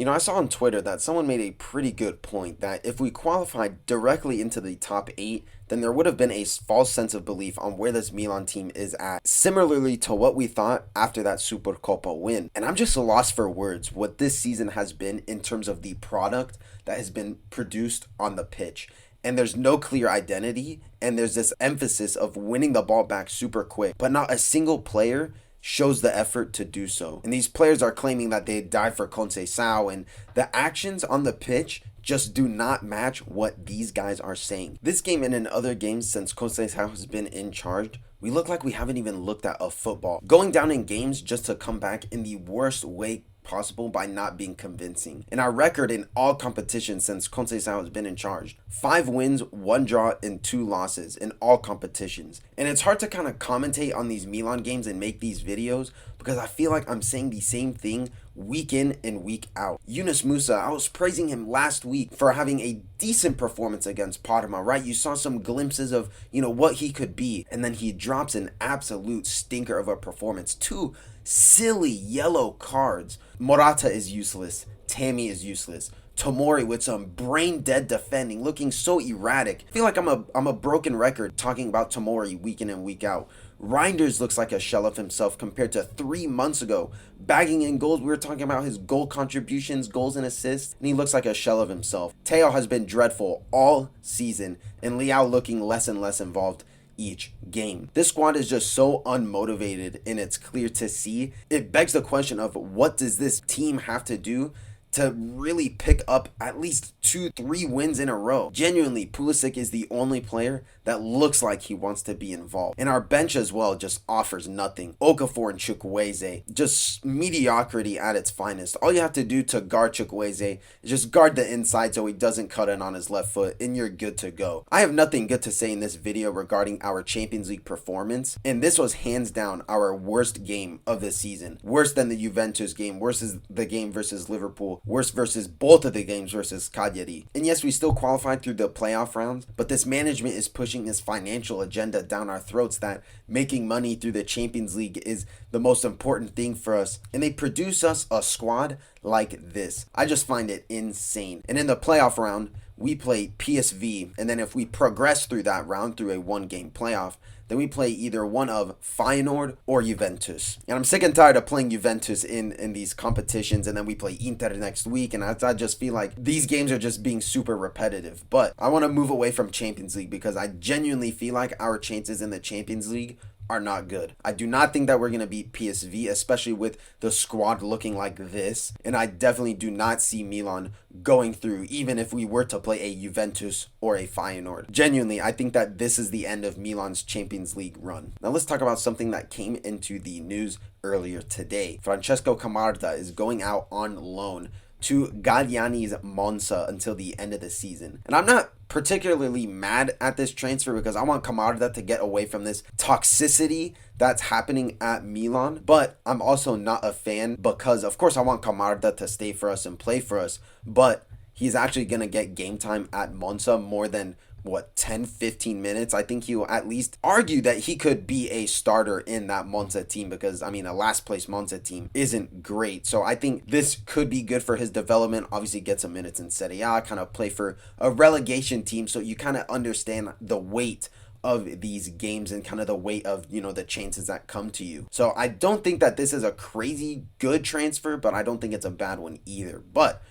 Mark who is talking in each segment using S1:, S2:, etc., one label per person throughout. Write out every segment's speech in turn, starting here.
S1: I saw on Twitter that someone made a pretty good point that if we qualified directly into the top 8, then there would have been a false sense of belief on where this Milan team is at, similarly to what we thought after that Supercoppa win. And I'm just lost for words what this season has been in terms of the product that has been produced on the pitch. And there's no clear identity, and there's this emphasis of winning the ball back super quick, but not a single player shows the effort to do so. And these players are claiming that they died for Conceição, and the actions on the pitch just do not match what these guys are saying. This game and in other games since Conceição has been in charge, we look like we haven't even looked at a football. Going down in games just to come back in the worst way possible by not being convincing. And our record in all competitions since Conceição has been in charge: 5 wins, 1 draw, and 2 losses in all competitions. And it's hard to kind of commentate on these Milan games and make these videos because I feel like I'm saying the same thing week in and week out. Yunus Musa, I was praising him last week for having a decent performance against Parma, right? You saw some glimpses of, what he could be, and then he drops an absolute stinker of a performance. 2 silly yellow cards. Morata is useless. Tammy is useless. Tomori with some brain dead defending, looking so erratic. I feel like I'm a broken record talking about Tomori week in and week out. Reinders looks like a shell of himself compared to 3 months ago. Bagging in goals, we were talking about his goal contributions, goals and assists, and he looks like a shell of himself. Teo has been dreadful all season, and Leao looking less and less involved each game. This squad is just so unmotivated, and it's clear to see. It begs the question of what does this team have to do to really pick up at least 2-3 wins in a row. Genuinely, Pulisic is the only player that looks like he wants to be involved. And our bench as well just offers nothing. Okafor and Chukwueze, just mediocrity at its finest. All you have to do to guard Chukwueze is just guard the inside so he doesn't cut in on his left foot, and you're good to go. I have nothing good to say in this video regarding our Champions League performance, and this was hands down our worst game of the season. Worse than the Juventus game, worse than the game versus Liverpool, worse versus both of the games versus Cagliari. And yes, we still qualified through the playoff rounds, but this management is pushing this financial agenda down our throats that making money through the Champions League is the most important thing for us, and they produce us a squad like this. I just find it insane. And in the playoff round, we play PSV, and then if we progress through that round through a 1-game playoff, then we play either one of Feyenoord or Juventus. And I'm sick and tired of playing Juventus in these competitions, and then we play Inter next week, and I just feel like these games are just being super repetitive. But I want to move away from Champions League because I genuinely feel like our chances in the Champions League are not good. I do not think that we're going to beat PSV, especially with the squad looking like this. And I definitely do not see Milan going through, even if we were to play a Juventus or a Feyenoord. Genuinely, I think that this is the end of Milan's Champions League run. Now let's talk about something that came into the news earlier today. Francesco Camarda is going out on loan to Galliani's Monza until the end of the season. And I'm not particularly mad at this transfer because I want Camarda to get away from this toxicity that's happening at Milan. But I'm also not a fan because, of course, I want Camarda to stay for us and play for us. But he's actually going to get game time at Monza more than 10-15 minutes. I think he will at least argue that he could be a starter in that Monza team because, a last place Monza team isn't great. So I think this could be good for his development. Obviously get some minutes in Serie A, kind of play for a relegation team, so you kind of understand the weight of these games and kind of the weight of, the chances that come to you. So I don't think that this is a crazy good transfer, but I don't think it's a bad one either. But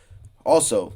S1: also,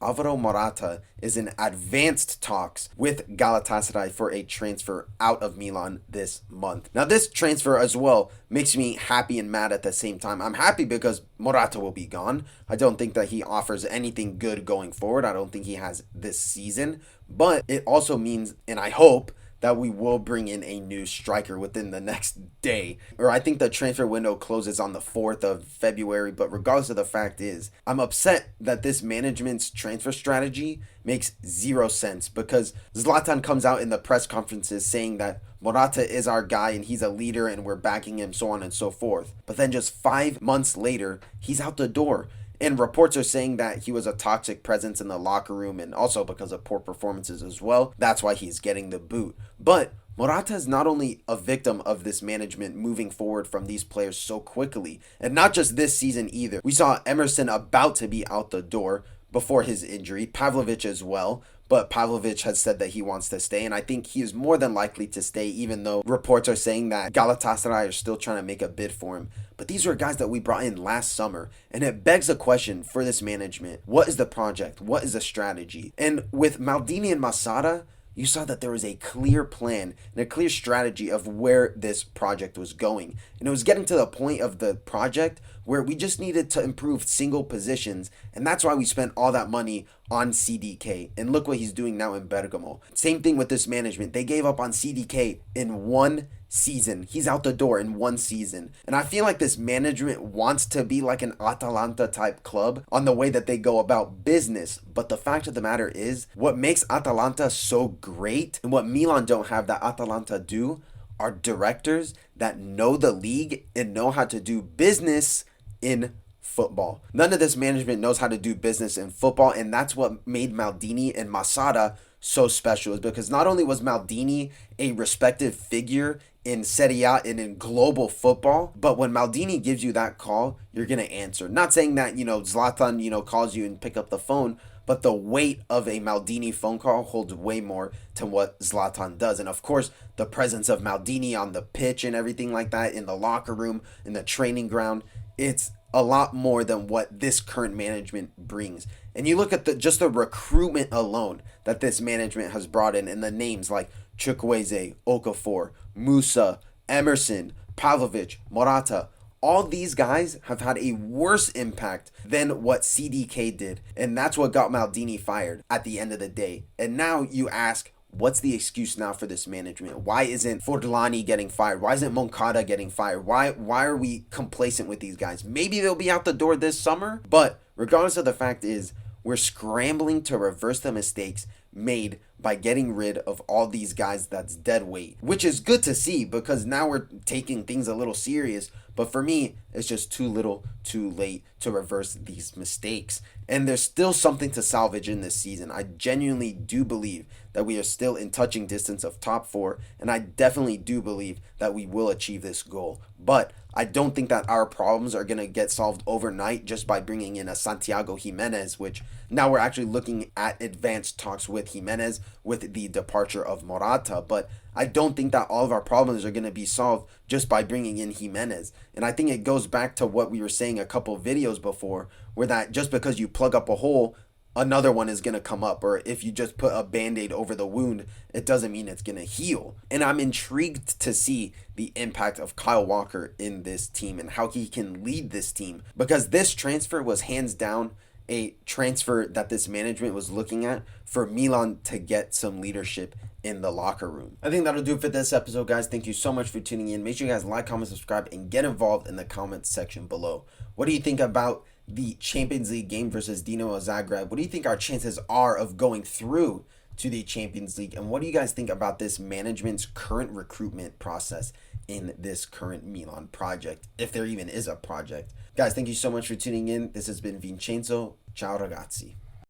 S1: Alvaro Morata is in advanced talks with Galatasaray for a transfer out of Milan this month. Now this transfer as well makes me happy and mad at the same time. I'm happy because Morata will be gone. I don't think that he offers anything good going forward. I don't think he has this season. But it also means, and I hope, that we will bring in a new striker within the next day. Or I think the transfer window closes on the 4th of February, but regardless of the fact is, I'm upset that this management's transfer strategy makes 0 sense because Zlatan comes out in the press conferences saying that Morata is our guy and he's a leader and we're backing him, so on and so forth. But then just 5 months later, he's out the door. And reports are saying that he was a toxic presence in the locker room and also because of poor performances as well. That's why he's getting the boot. But Morata is not only a victim of this management moving forward from these players so quickly, and not just this season either. We saw Emerson about to be out the door before his injury, Pavlovic as well, but Pavlovic has said that he wants to stay, and I think he is more than likely to stay, even though reports are saying that Galatasaray are still trying to make a bid for him. But these are guys that we brought in last summer, and it begs a question for this management. What is the project? What is the strategy? And with Maldini and Masada, you saw that there was a clear plan and a clear strategy of where this project was going. And it was getting to the point of the project where we just needed to improve single positions. And that's why we spent all that money on CDK. And look what he's doing now in Bergamo. Same thing with this management. They gave up on CDK in one season. He's out the door in one season. And I feel like this management wants to be like an Atalanta type club on the way that they go about business. But the fact of the matter is, what makes Atalanta so great and what Milan don't have that Atalanta do are directors that know the league and know how to do business in football. None of this management knows how to do business in football, and that's what made Maldini and Masada so special, is because not only was Maldini a respected figure in Serie A and in global football, but when Maldini gives you that call, you're going to answer. Not saying that, Zlatan, calls you and pick up the phone, but the weight of a Maldini phone call holds way more to what Zlatan does. And of course, the presence of Maldini on the pitch and everything like that, in the locker room, in the training ground, it's a lot more than what this current management brings. And you look at just the recruitment alone that this management has brought in, and the names like Chukwueze, Okafor, Musa, Emerson, Pavlovic, Morata. All these guys have had a worse impact than what CDK did. And that's what got Maldini fired at the end of the day. And now you ask, what's the excuse now for this management? Why isn't Forlani getting fired? Why isn't Moncada getting fired? Why are we complacent with these guys? Maybe they'll be out the door this summer, but regardless of the fact is, we're scrambling to reverse the mistakes made by getting rid of all these guys that's dead weight, which is good to see because now we're taking things a little serious. But for me, it's just too little, too late to reverse these mistakes. And there's still something to salvage in this season. I genuinely do believe that we are still in touching distance of top 4, and I definitely do believe that we will achieve this goal. But I don't think that our problems are going to get solved overnight just by bringing in a Santiago Jimenez, which now we're actually looking at advanced talks with Jimenez with the departure of Morata. But I don't think that all of our problems are going to be solved just by bringing in Jimenez. And I think it goes back to what we were saying a couple videos before, where that just because you plug up a hole, another one is going to come up. Or if you just put a band-aid over the wound, it doesn't mean it's going to heal. And I'm intrigued to see the impact of Kyle Walker in this team and how he can lead this team, because this transfer was hands down a transfer that this management was looking at for Milan to get some leadership in the locker room. I think that'll do it for this episode, guys. Thank you so much for tuning in. Make sure you guys like, comment, subscribe, and get involved in the comments section below. What do you think about the Champions League game versus Dinamo Zagreb? What do you think our chances are of going through to the Champions League? And what do you guys think about this management's current recruitment process in this current Milan project, if there even is a project? Guys, thank you so much for tuning in. This has been Vincenzo. Ciao ragazzi.